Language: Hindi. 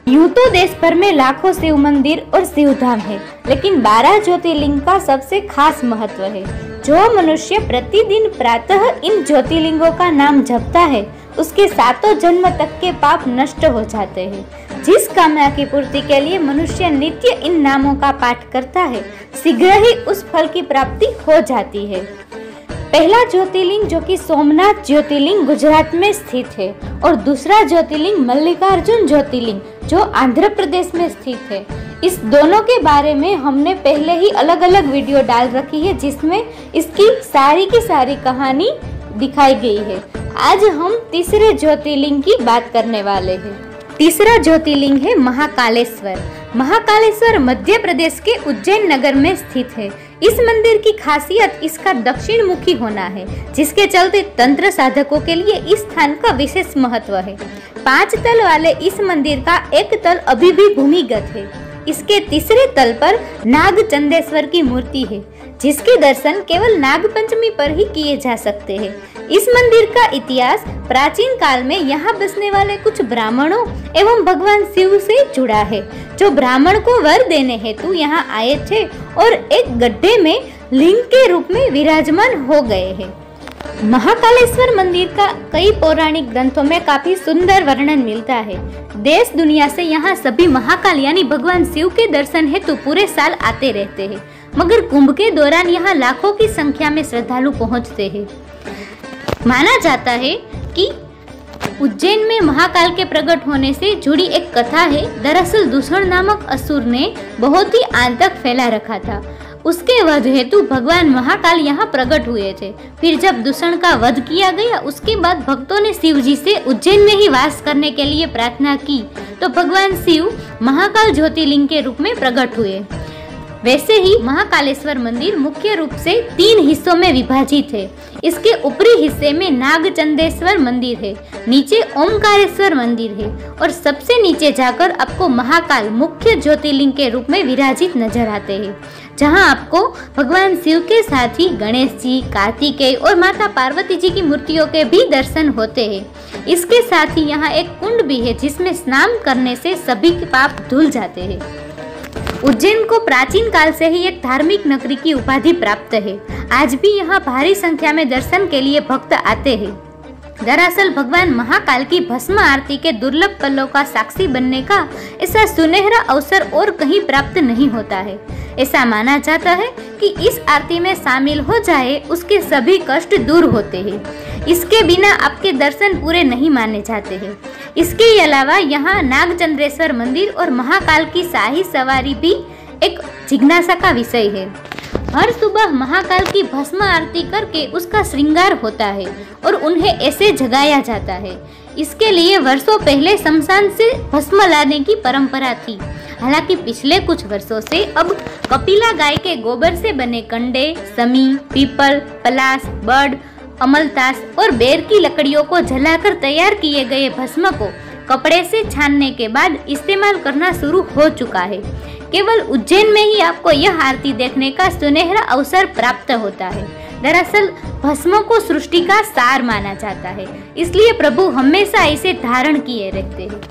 यूं तो देश भर में लाखों शिव मंदिर और शिव धाम है, लेकिन 12 ज्योतिर्लिंग का सबसे खास महत्व है। जो मनुष्य प्रतिदिन प्रातः इन ज्योतिर्लिंगों का नाम जपता है, उसके 7 जन्म तक के पाप नष्ट हो जाते हैं। जिस कामना की पूर्ति के लिए मनुष्य नित्य इन नामों का पाठ करता है, शीघ्र ही उस फल की प्राप्ति हो जाती है। पहला ज्योतिर्लिंग जो कि सोमनाथ ज्योतिर्लिंग गुजरात में स्थित है, और दूसरा ज्योतिर्लिंग मल्लिकार्जुन ज्योतिर्लिंग जो आंध्र प्रदेश में स्थित है। इस दोनों के बारे में हमने पहले ही अलग अलग वीडियो डाल रखी है, जिसमें इसकी सारी की सारी कहानी दिखाई गई है। आज हम तीसरे ज्योतिर्लिंग की बात करने वाले हैं। तीसरा ज्योतिर्लिंग है महाकालेश्वर। महाकालेश्वर मध्य प्रदेश के उज्जैन नगर में स्थित है। इस मंदिर की खासियत इसका दक्षिण मुखी होना है, जिसके चलते तंत्र साधकों के लिए इस स्थान का विशेष महत्व है। 5 तल वाले इस मंदिर का एक तल अभी भी भूमिगत है। इसके तीसरे तल पर नागचंदेश्वर की मूर्ति है, जिसके दर्शन केवल नागपंचमी पर ही किए जा सकते हैं। इस मंदिर का इतिहास प्राचीन काल में यहाँ बसने वाले कुछ ब्राह्मणों एवं भगवान शिव से जुड़ा है, जो ब्राह्मण को वर देने हेतु यहाँ आए थे और एक गड्ढे में लिंग के रूप में विराजमान हो गए हैं। महाकालेश्वर मंदिर का कई पौराणिक ग्रंथों में काफी सुंदर वर्णन मिलता है। देश दुनिया से यहाँ सभी महाकाल यानी भगवान शिव के दर्शन हेतु पूरे साल आते रहते हैं, मगर कुंभ के दौरान यहाँ लाखों की संख्या में श्रद्धालु पहुँचते हैं। माना जाता है कि उज्जैन में महाकाल के प्रकट होने से जुड़ी एक कथा है। दरअसल दूषण नामक असुर ने बहुत ही आतंक फैला रखा था। उसके वध हेतु भगवान महाकाल यहाँ प्रकट हुए थे। फिर जब दूषण का वध किया गया, उसके बाद भक्तों ने शिव जी से उज्जैन में ही वास करने के लिए प्रार्थना की, तो भगवान शिव महाकाल ज्योतिर्लिंग के रूप में प्रकट हुए। वैसे ही महाकालेश्वर मंदिर मुख्य रूप से 3 हिस्सों में विभाजित है। इसके ऊपरी हिस्से में नागचंदेश्वर मंदिर है, नीचे ओमकारेश्वर मंदिर है, और सबसे नीचे जाकर आपको महाकाल मुख्य ज्योतिर्लिंग के रूप में विराजित नजर आते हैं, जहां आपको भगवान शिव के साथ ही गणेश जी, कार्तिकेय और माता पार्वती जी की मूर्तियों के भी दर्शन होते हैं। इसके साथ ही यहाँ एक कुंड भी है, जिसमें स्नान करने से सभी के पाप धुल जाते हैं। उज्जैन को प्राचीन काल से ही एक धार्मिक नगरी की उपाधि प्राप्त है। आज भी यहाँ भारी संख्या में दर्शन के लिए भक्त आते हैं। दरअसल भगवान महाकाल की भस्म आरती के दुर्लभ पलों का साक्षी बनने का ऐसा सुनहरा अवसर और कहीं प्राप्त नहीं होता है। ऐसा माना जाता है कि इस आरती में शामिल हो जाए, उसके सभी कष्ट दूर होते हैं। इसके बिना आपके दर्शन पूरे नहीं माने जाते हैं। इसके अलावा यहाँ नागचंद्रेश्वर मंदिर और महाकाल की शाही सवारी भी एक जिज्ञासा का विषय है। हर सुबह महाकाल की भस्म आरती करके उसका श्रृंगार होता है और उन्हें ऐसे जगाया जाता है। इसके लिए वर्षों पहले शमशान से भस्म लाने की परंपरा थी। हालांकि पिछले कुछ वर्षों से अब कपिला गाय के गोबर से बने कंडे, समी, पीपल, पलास, बड़, अमलतास और बेर की लकड़ियों को जलाकर तैयार किए गए भस्म को कपड़े से छानने के बाद इस्तेमाल करना शुरू हो चुका है। केवल उज्जैन में ही आपको यह आरती देखने का सुनहरा अवसर प्राप्त होता है। दरअसल भस्मों को सृष्टि का सार माना जाता है, इसलिए प्रभु हमेशा इसे धारण किए रहते हैं।